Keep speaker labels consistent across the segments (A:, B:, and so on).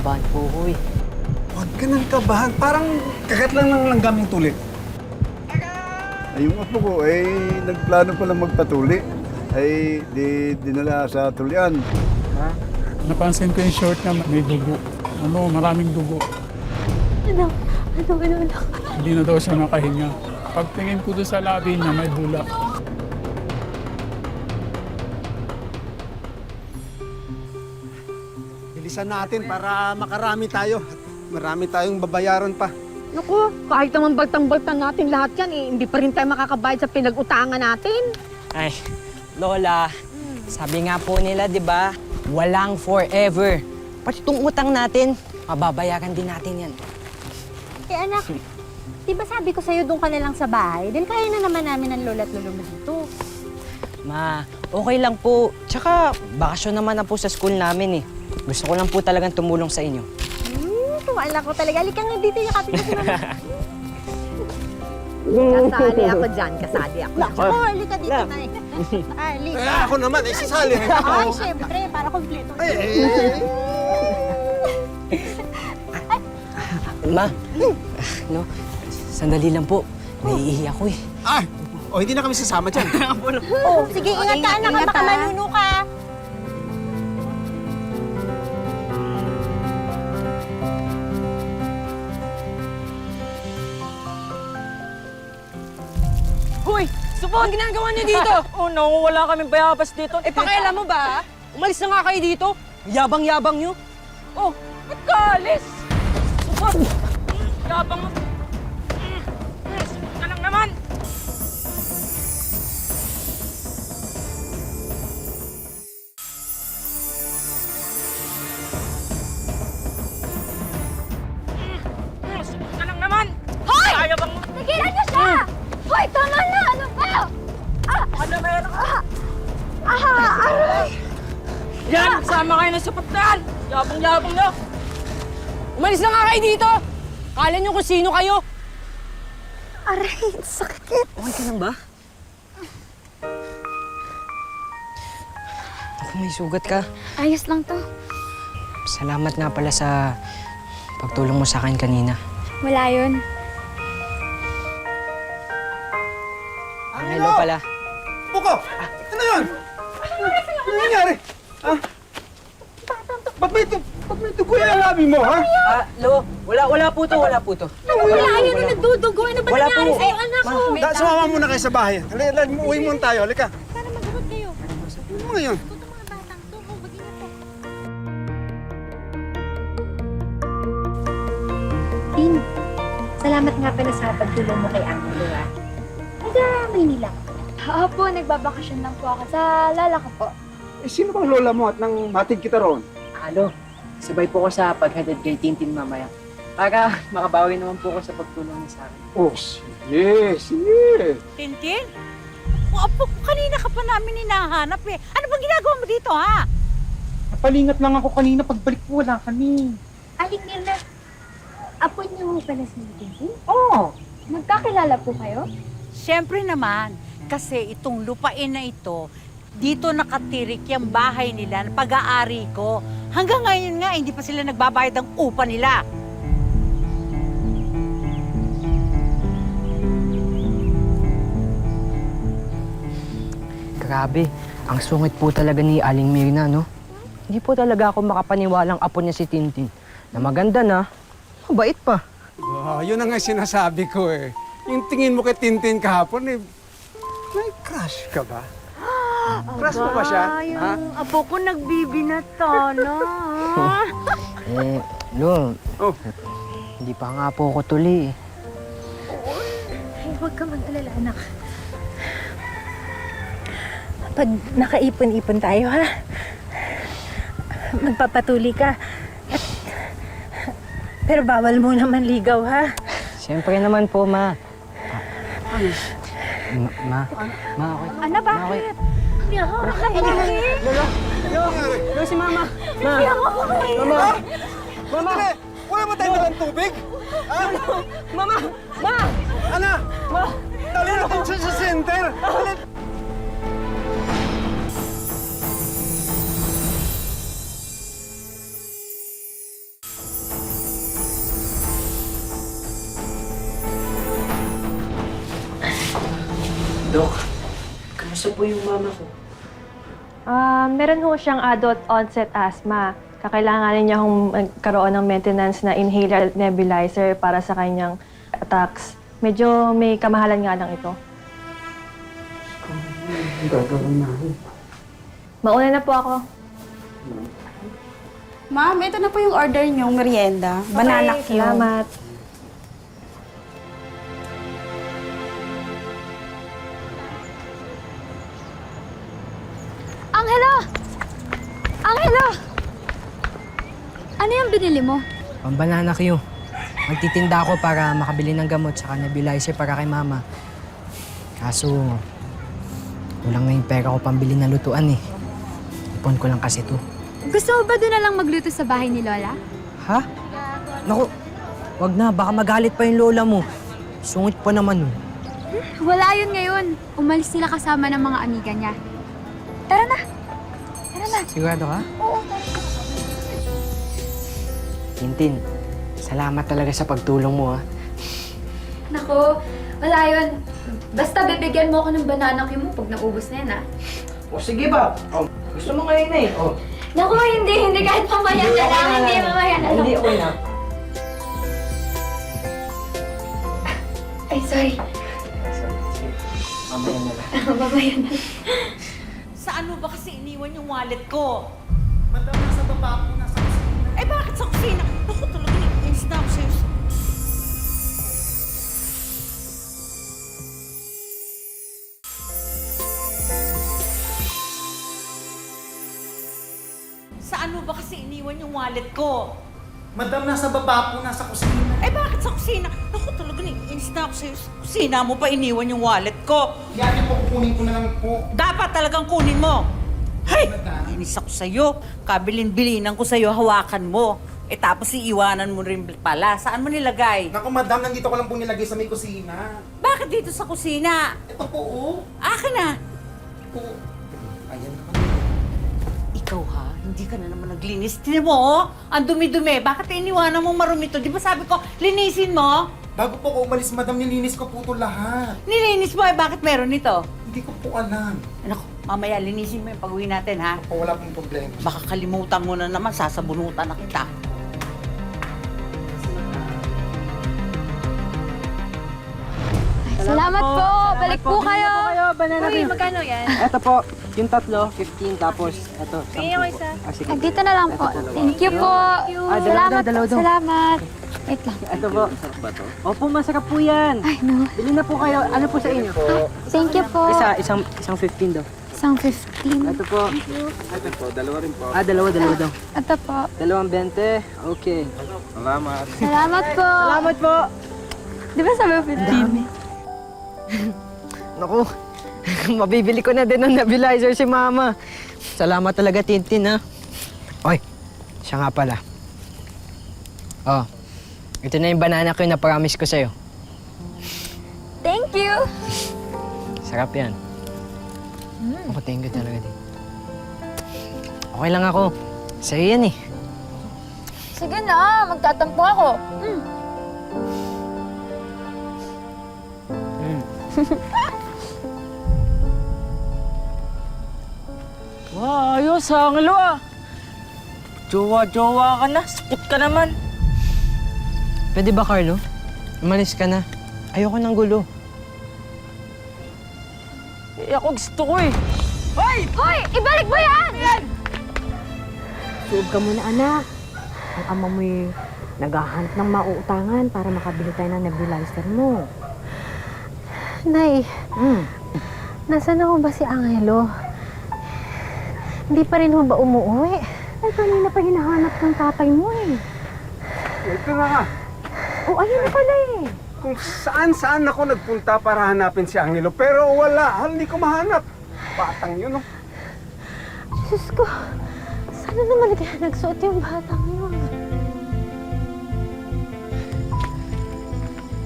A: kinakabahan po ko eh.
B: Huwag ka nang kabahan. Parang kagat lang ng langgam yung tuli.
C: Ay, yung apo ko, nagplano palang magpatuli. Ay, dinala sa tulian.
D: Napansin ko yung short na may dugo. Maraming dugo.
E: Ano?
D: Hindi na daw siya nakahinga. Pagtingin ko doon sa labi niya, may bulak.
B: Bilisan natin para makarami tayo. Marami tayong babayaran pa.
E: Naku, kahit naman baltang-baltang natin lahat yan, hindi pa rin tayo makakabayad sa pinag-utangan natin.
A: Ay, Lola, sabi nga po nila, di ba? Walang forever. Pati itong utang natin, mababayaran din natin yan.
F: Eh anak, di ba sabi ko sa'yo doon ka na lang sa bahay? Dahil kaya na naman namin ng lola at lolo mo dito.
A: Ma, okay lang po. Tsaka, bakasyon naman na po sa school namin eh. Gusto ko lang po talagang tumulong sa inyo.
F: Tuwala ko talaga. Halika nga dito, yakapin ko si mama.
E: Kasali ako dyan, kasali ako dyan.
F: Oo, halika dito na eh. Halika.
B: Ako naman, sasali rin ako.
F: Ay, syempre, para kompleto.
A: Ma, no, sandali lang po. Naiihi ako eh.
B: Hindi na kami sasama dyan.
F: Oh, sige, ingat ka anak, baka manuno ka.
A: Hoy! Supo, ang ginagawa niyo dito? Oh no, wala kaming bayabas dito. Eh, pakialam mo ba? Umalis na nga kayo dito. Yabang-yabang niyo. Oh, ba't ka alis? Supo! Yabang mo. Supo ka lang naman. Supo ka lang naman. Hoy! Yabang mo.
F: Tigilan niyo siya! Hoy, tama na! Ano ba?
A: Ano meron ka?
F: Aray!
A: Yan! Sama kayo ng supatan! Yabang-yabang na! Umalis na nga kayo dito! Kala niyo kung sino kayo!
F: Aray, sakit.
A: Okay ka lang ba? Ako, may sugat ka.
F: Ayos lang to.
A: Salamat nga pala sa pagtulong mo sa akin kanina.
F: Wala yun.
A: Hello pala.
B: Buko! Ano yun? Ano nangyari? Ba't may dugo yung labi mo, ha?
A: Lo, wala po to.
F: Wala yun, nagdudugo. Ano ba
A: Wala
F: nangyari
A: po.
F: sa'yo, anak ko?
B: Sumama muna kayo sa bahay. Halika, uwi muna tayo. Halika.
F: Para magamot kayo.
B: Ano mga yun?
F: Ito mga batang to. Oh, mag-ingat po. Tin, salamat nga pala sa pagtulong mo kay Angelo, ha? Maynila.
G: Opo, nagbabakasyon lang po ako sa lala ko po.
B: Sino bang lola mo at nang matig kita roon?
H: Ano, sabay po ko sa paghatid kay Tintin mamaya. Para makabawi naman po ko sa pagtulong niya sa akin.
B: Oh, sige.
I: Tintin? O, apo, kanina ka pa namin hinahanap eh. Ano bang ginagawa mo dito, ha?
H: Napalingat lang ako kanina, pagbalik po wala kami.
G: Aling Mirna, apo niyo pala si Tintin?
H: Oo!
G: Nagkakilala po kayo?
I: Siyempre naman, kasi itong lupain na ito, dito nakatirik yung bahay nila na pag-aari ko. Hanggang ngayon nga, hindi pa sila nagbabayad ng upa nila.
A: Grabe, ang sungit po talaga ni Aling Mirna, no? Hindi po talaga ako makapaniwalang apo niya si Tintin. Na maganda na, mabait pa.
B: Yun na nga sinasabi ko eh. Yung tingin mo kay Tintin kahapon eh, may crush ka ba? Crush mo ba siya?
I: Yung apo ko nagbibinata na.
A: Lo,
B: Oh.
A: hindi pa nga po ako tuli eh.
F: Ay, huwag ka mag-alala, anak. Pag nakaipon-ipon tayo, ha? Magpapatuli ka. Pero bawal mo naman ligaw, ha?
A: Siyempre naman po, Ma. Ma, okay.
F: Ano, bakit? Hindi ako makakain.
A: Lo, si Mama. Ma,
F: Hindi ako makakain.
B: Mama! Wala ba tayong dalang tubig?
A: Mama! Ma!
B: Ana! Dali natin siya sa center!
H: po yung mama ko?
J: Meron ho siyang adult onset asthma. Kakailanganin niya hong magkaroon ng maintenance na inhaler nebulizer para sa kanyang attacks. Medyo may kamahalan nga lang ito.
B: Gagawin namin.
J: Mauna na po ako.
K: Ma'am, ito na po yung order niyong merienda. Banana
J: Okay,
K: cue.
J: salamat.
G: Angelo! Angelo! Ano yung binili mo?
H: Pambanana Q. Magtitinda ako para makabili ng gamot saka nebulizer para kay mama. Kaso, kulang na yung pera ko pambili ng lutuan eh. Ipon ko lang kasi to.
G: Gusto mo ba doon na lang magluto sa bahay ni Lola?
H: Ha? Naku, wag na. Baka magalit pa yung lola mo. Sungit pa naman oh.
G: Wala yun ngayon. Umalis sila kasama ng mga amiga niya. Tara na! Tara na!
H: Sigurado ka?
G: Oo.
H: Tintin, salamat talaga sa pagtulong mo ha.
G: Naku, wala yun. Basta bibigyan mo ako ng banana cue mo pag naubos na yan, ah.
H: O sige ba? Oh, gusto mo ngayon na eh. Oh.
G: Naku, hindi. Kahit mamaya na lang. Hindi, mamaya na lang.
H: Hindi, okay na.
G: Ay, sorry.
H: Mamaya na lang.
G: Mamaya na lang.
I: Saan mo ba kasi iniwan yung wallet ko? Madam, nasa baba po, nasa kusina. Eh, bakit sa kusina? Naku, talaga naiinis na ako sa'yo. Saan mo ba kasi iniwan yung wallet ko?
L: Madam, nasa baba po, nasa kusina.
I: Eh, bakit sa kusina? Naku, talaga naiinis na ako sa'yo. Sa kusina mo pa iniwan yung wallet ko.
L: Yan po, kukunin ko na lang po.
I: Dapat talagang kunin mo. Hay! Inis ako sa'yo. Kabilin-bilinan ko sa'yo, hawakan mo. Eh tapos iiwanan mo rin pala. Saan mo nilagay?
L: Naku, madam, nandito ko lang po nilagay sa may kusina.
I: Bakit dito sa kusina?
L: Ito po, oh.
I: Akin na.
L: Po. Ayan naman.
I: Ikaw ha, hindi ka na naman naglinis. Tinan mo, oh. Ang dumi-dumi. Bakit iniwanan mong marumi to? Di ba sabi ko, linisin mo?
L: Bago po ko umalis, madam, nilinis ko po ito lahat.
I: Nilinis mo eh, bakit meron nito?
L: Hindi ko po alam.
I: Anak, mamaya linisin mo yung pag-uwi natin ha.
L: Po, wala pong problema.
I: Baka kalimutan mo na naman, sasabunutan na kita.
G: Salamat po! Balik po kayo!
H: Banana
J: Uy, magkano yan?
H: Ito po, yung tatlo, 15, tapos ito, 10
J: Tingin ko isa.
H: sige.
G: Dito na lang po. Thank you po! Salamat
H: dalawa
G: po,
H: daw.
G: salamat. Wait lang.
H: Ito po. Opo, masarap po yan.
G: Ay, no.
H: Bili na po kayo. Ano po sa inyo?
G: Thank you po.
H: Isang 15 daw.
G: Isang 15.
H: Ito po.
B: Ito po, dalawa rin po.
H: Dalawa daw.
G: Ito po.
H: 2.20. Okay.
B: Salamat.
G: Salamat po.
H: Salamat po.
G: Di ba sabi 15?
H: Naku, mabibili ko na din ng nebulizer si Mama. Salamat talaga, Tintin, ha? Oy, siya nga pala. Oh, ito na yung banana ko na promise ko sa'yo.
G: Thank you.
H: Sarap yan. Ako, thank you talaga din. Okay lang ako. Sa'yo yan eh.
G: Sige na, magtatampo ako.
A: Wow, ayos ha, Angelo ah. Jowa-jowa ka na, spot ka naman.
H: Pwede ba, Carlo? Umalis ka na. Ayoko ng gulo.
A: Eh, ako gusto ko eh. Hoy!
G: Hoy, ibalik mo yan!
E: Suog ka muna, anak. Ang ama mo'y naghahanap ng mauutangan para makabili tayo ng nebulizer mo.
F: Nay, nasaan na ho ba si Angelo? Hindi pa rin ho ba umuwi?
E: Ay, kanina pa hinahanap ng tatay mo eh.
B: Ito na nga.
E: Oh, ayun na pala eh.
B: Kung saan-saan ako nagpunta para hanapin si Angelo, pero wala. Hindi ko mahanap. Batang yun, oh.
F: Diyos ko, sana naman kaya nagsuot yung batang yun?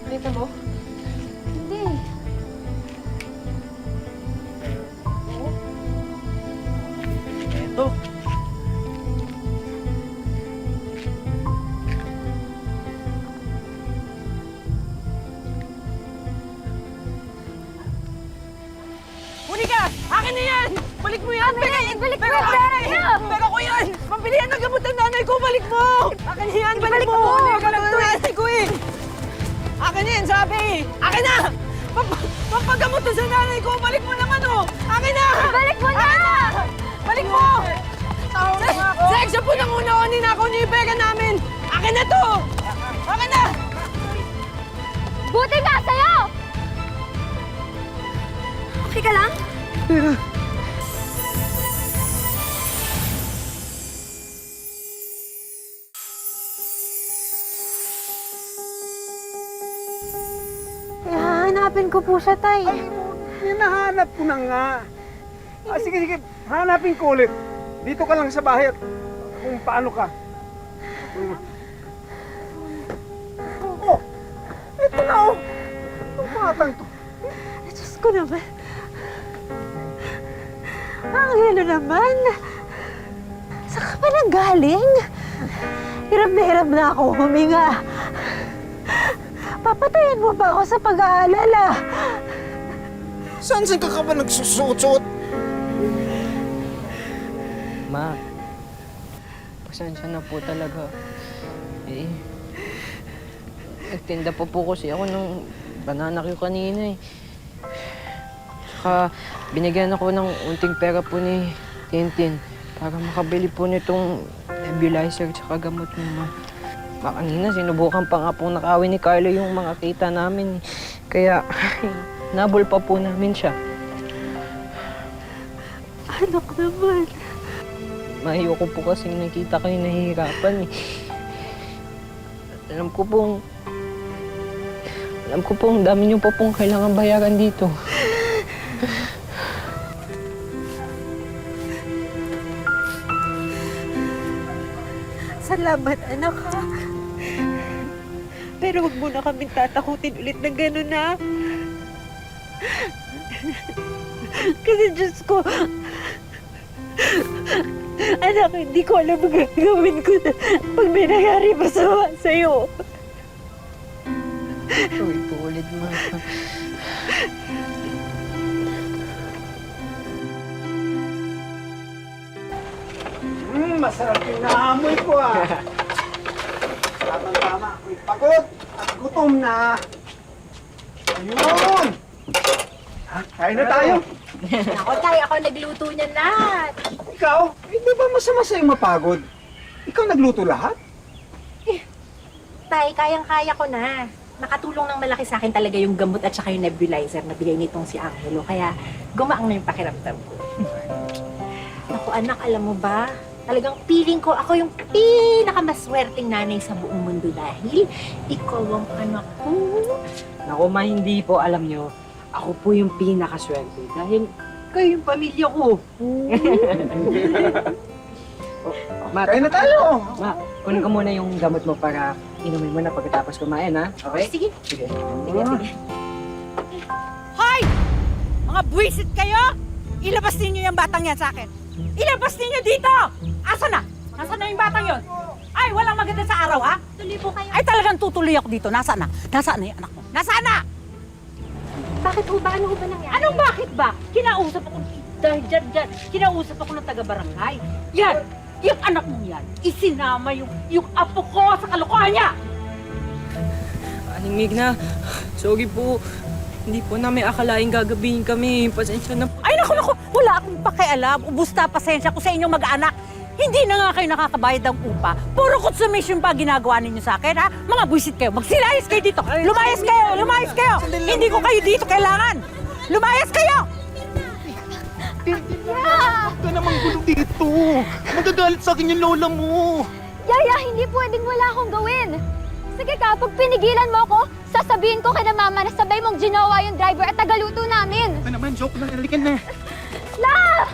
J: Kita mo?
F: Hindi.
A: Eto. Huli ka! Akin Ibalik mo yung pera niya! Pera ko yan! Pambilihan ng gamot ng nanay ko! Balik mo! Akin yan! Balik mo! Balik mo! Nanay ko eh! Akin yan, sabi! Akin na! Pampagamot na sa nanay ko! Balik mo naman oh! Akin na!
F: Balik mo na!
A: Balik mo! Sa extra po ng una ko, ninakaw niyo yung pera namin! Akin na to! Akin na!
F: Buti nga sa'yo! Okay ka lang? Hanapin ko po siya, Tay.
B: Hinahanap ko na nga. Sige, hanapin ko ulit. Dito ka lang sa bahay at kung paano ka. Oh, ito na oh. Ang batang to.
F: Diyos ko naman. Angelo naman. Saan ka pa nang galing? Hirap na ako huminga. Papatayin mo ba ako sa pag-aalala?
L: Saan ka ba nagsusuot-suot?
H: Ma, pasensya na po talaga. Eh, nagtinda pa po kasi ako ng banana Q kanina eh. Tsaka binigyan ako ng unting pera po ni Tintin para makabili po nitong nebulizer tsaka gamot mo, ma. Kanina sinubukan pa nga pong nakawin ni Carlo yung mga kita namin. Kaya nabol pa po namin siya.
F: Anak naman.
H: Ayoko po kasing nakita kayo nahihirapan eh. Alam ko pong dami niyo pa pong kailangan bayaran dito.
F: Salamat, anak, ha? Pero huwag mo na kaming tatakutin ulit ng gano'n, ha? Kasi Diyos ko, anak, hindi ko alam ang gagawin ko na pag may nangyari masama sa'yo.
H: Sorry po ulit, ma.
B: Masarap yung naamoy ko ah. Tama. Ako'y pagod at gutom na. Ayun! Kain na tayo.
F: Ako, Tay, ako nagluto niyan lahat.
B: Ikaw, di ba masama sa'yo mapagod? Ikaw nagluto lahat?
M: Tay, kayang-kaya ko na. Nakatulong ng malaki sa akin talaga yung gamot at saka yung nebulizer na bigay nitong si Angelo. Kaya gumaang na yung pakiramdam ko. Naku anak, alam mo ba? Talagang feeling ko ako yung pinakamaswerteng nanay sa buong mundo dahil ikaw ang anak ko.
A: Naku, ma, hindi po alam nyo. Ako po yung pinakaswerte dahil kayo yung pamilya ko. Ma,
B: Kain na tayo.
A: Ma, kunin ko muna yung gamot mo para inumin mo na pagkatapos kumain, ha? Okay?
M: Sige.
A: Sige.
I: Hoy! Mga buwisit kayo! Ilabas ninyo yung batang yan sa akin. Ilabas ninyo dito! Asa na? Nasaan na yung batang yon? Ay, walang maganda sa araw, ha?
M: Tuloy po kayo.
I: Ay, talagang tutuloy ako dito. Nasaan na? Nasaan na yung anak mo? Nasaan na?
M: Bakit ho ba? Ano ho ba nangyari?
I: Anong bakit ba? Kinausap ako dahil dyan. Kinausap ako ng taga-barangay. Yan! Yung anak mong yan, isinama yung apo ko sa kalokohan niya!
H: Aling Migna, sorry po. Hindi po namin akalaing gagabihin kami. Pasensya na po.
I: Ay, naku! Wala akong pakialam. Ubus na pasensya ko sa inyong mag-anak. Hindi na nga kayo nakakabayad ng upa. Puro consummation pa ginagawa ninyo sa akin, ha? Mga buwisit kayo. Magsilayas kayo dito. Lumayas kayo! Lumayas kayo! Hindi ko kayo dito kailangan. Lumayas kayo!
L: Huwag ka namang gulo dito. Magagalit sa akin yung lola mo.
F: Yaya, hindi pwedeng wala akong gawin. Sige ka, pag pinigilan mo ako, sasabihin ko kay na mama na sabay mong ginawa yung driver at tagaluto namin.
L: Ano naman, joke lang. Halikan na.
F: La!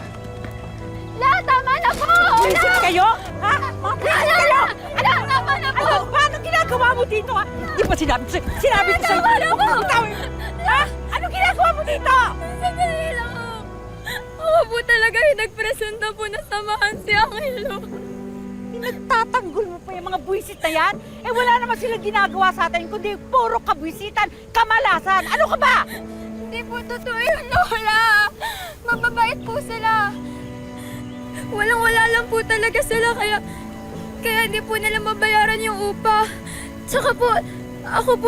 F: La, tama na po!
I: Buwisit kayo? Ha? Mga buwisit kayo!
F: Ala, tama na po!
I: Ano? Paano ginagawa mo dito, ha? Di ba sinabi ko sa'yo?
F: Tama na po!
I: Ha? Ano ginagawa mo dito?
F: Sandali lang. Ako po talaga yung nagpresenta po na samahan si Angelo.
I: Nagtatanggol mo pa yung mga buwisit na yan? Eh wala naman silang ginagawa sa atin, kundi puro kabwisitan, kamalasan. Ano ka ba?
F: Hindi po totoo yun, Lola. Mababait po sila.
G: lang po talaga sila kaya hindi po nila mabayaran yung upa. Tsaka po, ako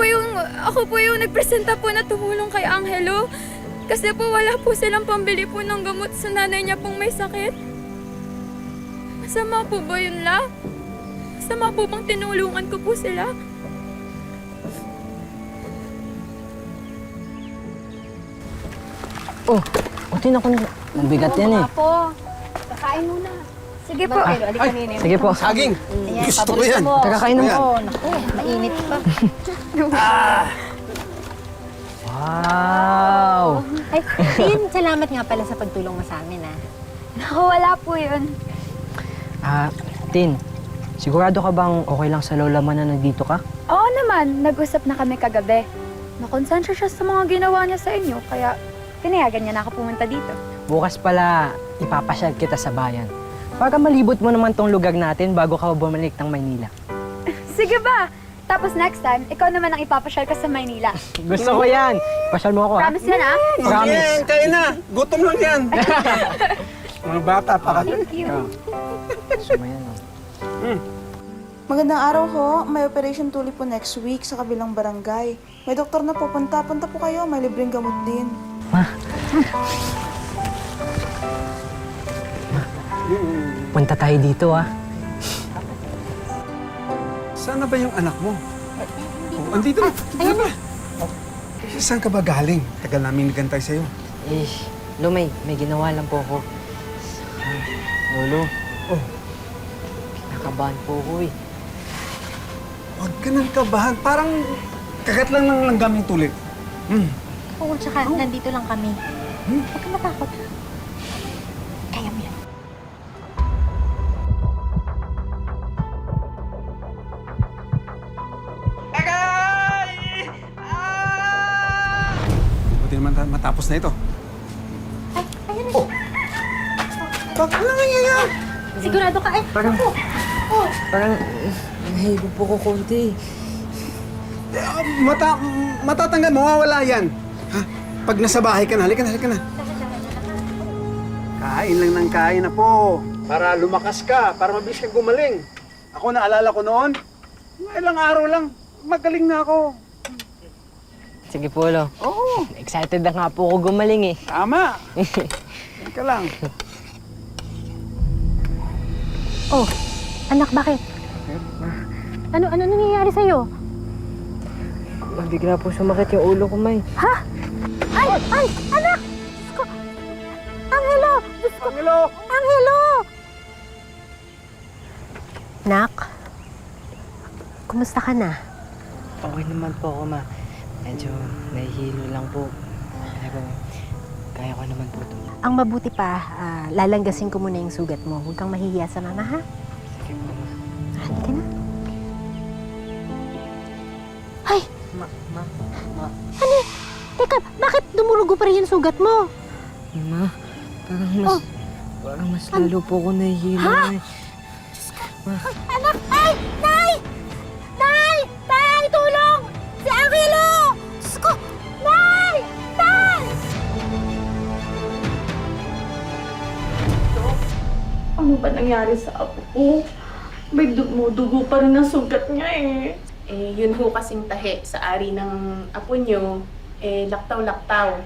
G: po yung nagpresenta po na tumulong kay Angelo. Kasi po wala po silang pambili po ng gamot sa nanay niya pong may sakit. Masama po ba yun, La? Masama po bang tinulungan ko po sila?
H: Utin ako. Ang bigat yan eh.
F: Po, kakain muna. Sige po.
H: Sige po.
B: Saging! Gusto ko yan!
H: Kakainom
B: Ayan.
H: po.
F: Naku, mainit pa.
H: Wow!
M: Ay, Tin, salamat nga pala sa pagtulong mo sa amin, ah.
F: Naku, wala po yun.
H: Tin, sigurado ka bang okay lang sa lola mo na nandito ka?
G: Oo naman, nag-usap na kami kagabi. Nakonsensya siya sa mga ginawa niya sa inyo, kaya pinayagan niya na ako pumunta dito.
H: Bukas pala, ipapasyal kita sa bayan. Para malibot mo naman tong lugar natin bago ka bumalik ng Maynila.
G: Sige ba? Tapos next time, ikaw naman ang ipapasyal ka sa Maynila.
H: Gusto ko yan! Pasyal mo ako, ha?
G: Promise yan, ah?
H: Promise.
B: Yan, kaya na! Gutom lang yan! Mga bata pa kasi.
G: Thank you.
H: Sumayan, oh.
K: Magandang araw ho. May operation tuli po next week sa kabilang barangay. May doktor na po. Punta po kayo. May libreng gamot din.
H: Punta tayo dito, ha?
B: Saan na ba yung anak mo? Andito na! Andito na! Saan ka ba galing? Tagal namin nagantay sa'yo.
H: May ginawa lang po ako. Lolo. Kinakabahan po ako, eh.
B: Huwag ka nang kabahan. Parang kagat lang ng langgaming tuli.
M: Oo, tsaka nandito lang kami. Huwag ka matakot. Kaya mo yan.
B: Buti naman matapos na ito.
M: Ay, ayan na.
B: Bakit na nangyayari?
M: Sigurado ka, eh.
H: Parang nahihigop po ko konti.
B: Matatanggal, mawawala yan. Ha? Pag nasa bahay ka na, halika na. Kain lang ng kain na po. Para lumakas ka, para mabilis kang gumaling. Ako naalala ko noon, ilang araw lang, magaling na ako.
H: Sige po, Lo. Oo. Excited na nga po ako gumaling, eh.
B: Tama. Halika lang.
M: Oh, anak, bakit? Ano nangyayari sa'yo?
H: Bigla po sumakit yung ulo ko, May.
M: Ha? Ay, anak! Diyos ko! Angelo! Diyos ko! Angelo! Nak, kumusta ka na?
H: Okay naman po ako, Ma. Medyo nahihilo lang po. Pero kaya ko naman po ito.
M: Ang mabuti pa, lalanggasin ko muna yung sugat mo. Huwag kang mahihiya sa mama, ha?
H: Sige po, Ma.
M: Halika na. Ay!
H: Ma.
M: Ano? Teka, bakit dumurugo pa rin yung sugat mo?
H: Ma, parang mas lalo po ako nahihilo,
M: Ha?
H: eh.
M: Anak! Ay! Nay! Nay! Nay! Tulong! Si Angelo! Diyos ko! Nay! Nay!
J: Ano ba nangyari sa apo ko? May dugo pa rin ang sugat niya, eh.
N: Yun ho kasing tahi sa ari ng apo nyo, laktaw-laktaw.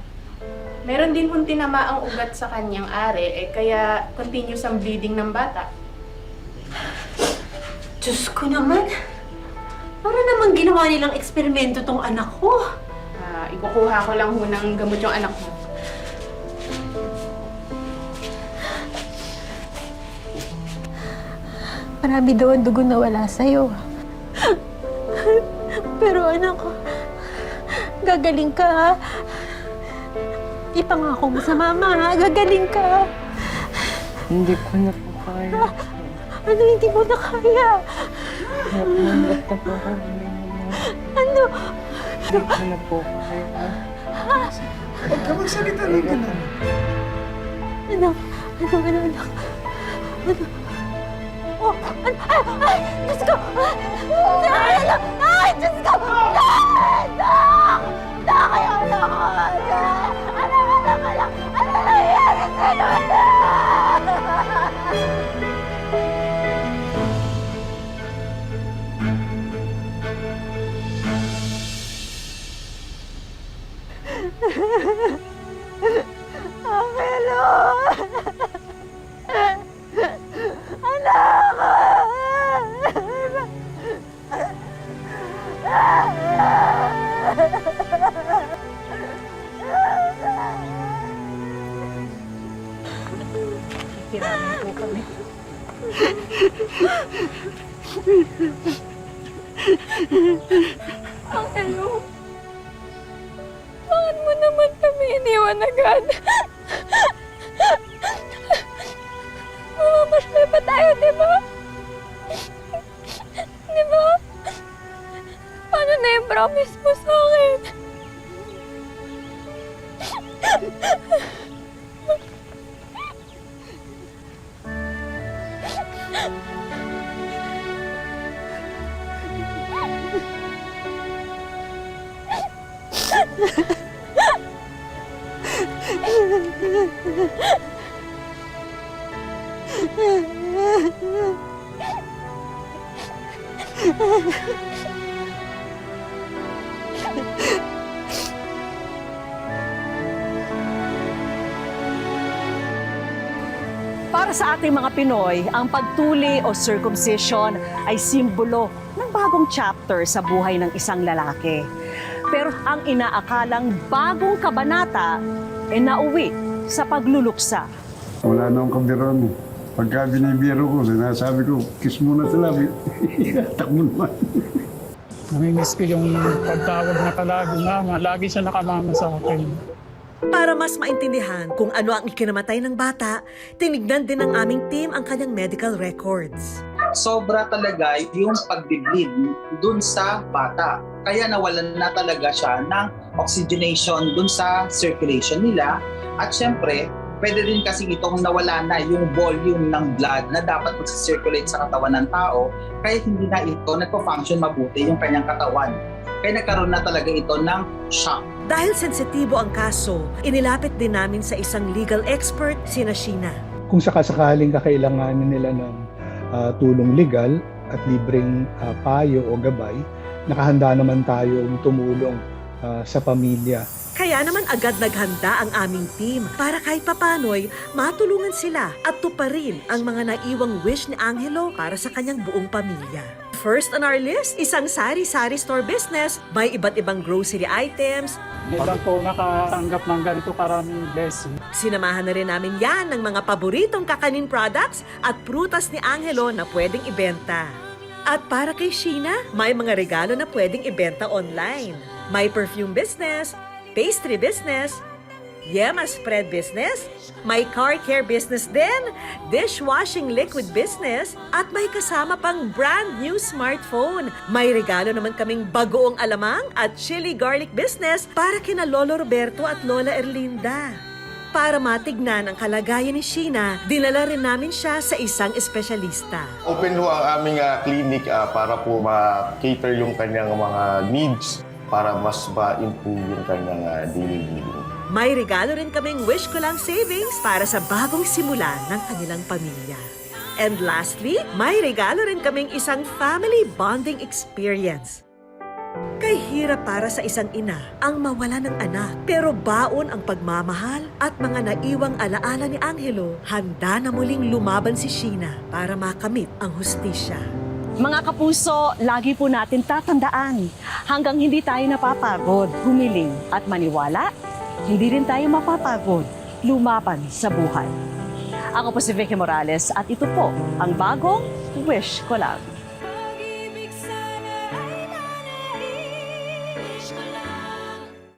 N: Meron din hong tinamaang ugat sa kanyang ari, kaya continuous ang bleeding ng bata.
A: Diyos ko naman. Para naman ginawa nilang eksperimento tong anak ko.
N: Ikukuha ko lang ho ng gamot yung anak mo.
M: Marami doon dugo na wala sa'yo. Pero anak ko, gagaling ka, ha? Ipangako mo sa mama, ha? Gagaling ka.
H: Hindi ko na po kaya.
M: Ano hindi mo na kaya?
H: Nakulat na po ako.
M: Ano?
H: Hindi ko na po kaya.
B: Huwag ka magsalita ng ganun.
M: Ano? Oh, ay! Diyos ko! Ay! Diyos ko! Ano nangyayari sa'yo, anak?
G: Angelo, bakit mo naman kami iniwan agad? Mamamashlay pa tayo, di ba? Di ba? Paano na yung promise mo sa akin?
I: Para sa ating mga Pinoy, ang pagtuli o circumcision ay simbolo ng bagong chapter sa buhay ng isang lalaki. Pero ang inaakalang bagong kabanata ay nauwi sa pagluluksa.
C: Wala na akong kabiruan mo. Pagka binibiro ko, sinasabi ko, kiss muna sila. Takbo naman.
D: Namimiss ko yung pagtawag na palagi, mama. Lagi siya nakamama sa akin.
O: Para mas maintindihan kung ano ang ikinamatay ng bata, tinignan din ng aming team ang kanyang medical records.
P: Sobra talaga yung pagbiblid dun sa bata. Kaya nawalan na talaga siya ng oxygenation dun sa circulation nila. At syempre, pwede din kasi itong nawala na yung volume ng blood na dapat mag-circulate sa katawan ng tao, kaya hindi na ito nagpo-function mabuti yung kanyang katawan. Kaya nagkaroon na talaga ito ng shock.
O: Dahil sensitibo ang kaso, inilapit din namin sa isang legal expert, sina Sheena.
Q: Kung sakasakaling kakailanganin nila ng tulong legal at libreng payo o gabay, nakahanda naman tayong tumulong sa pamilya.
O: Kaya naman agad naghanda ang aming team para kahit papano'y matulungan sila at tuparin ang mga naiwang wish ni Angelo para sa kanyang buong pamilya. First on our list, isang sari-sari store business, may iba't ibang grocery items.
D: Hindi po nakatanggap ng ganito karaming blessing.
O: Sinamahan na rin namin yan ng mga paboritong kakanin products at prutas ni Angelo na pwedeng ibenta. At para kay Sheena, may mga regalo na pwedeng ibenta online. May perfume business, pastry business, Yema spread business, may car care business din, dishwashing liquid business, at may kasama pang brand new smartphone. May regalo naman kaming bagoong alamang at chili garlic business para kina Lolo Roberto at Lola Erlinda. Para matignan ang kalagayan ni Sheena, dinala rin namin siya sa isang espesyalista.
R: Open ho ang aming clinic para po ma-cater yung kanyang mga needs para mas ma-improve yung kanyang daily living.
O: May regalo rin kaming Wish Ko Lang savings para sa bagong simula ng kanilang pamilya. And lastly, may regalo rin kaming isang family bonding experience. Kay hirap para sa isang ina ang mawala ng anak, pero baon ang pagmamahal at mga naiwang alaala ni Angelo, handa na muling lumaban si Sheena para makamit ang hustisya.
I: Mga kapuso, lagi po natin tatandaan, hanggang hindi tayo napapagod, humiling at maniwala, hindi rin tayo mapapagod, lumaban sa buhay. Ako po si Vicky Morales at ito po ang bagong Wish Ko Lang.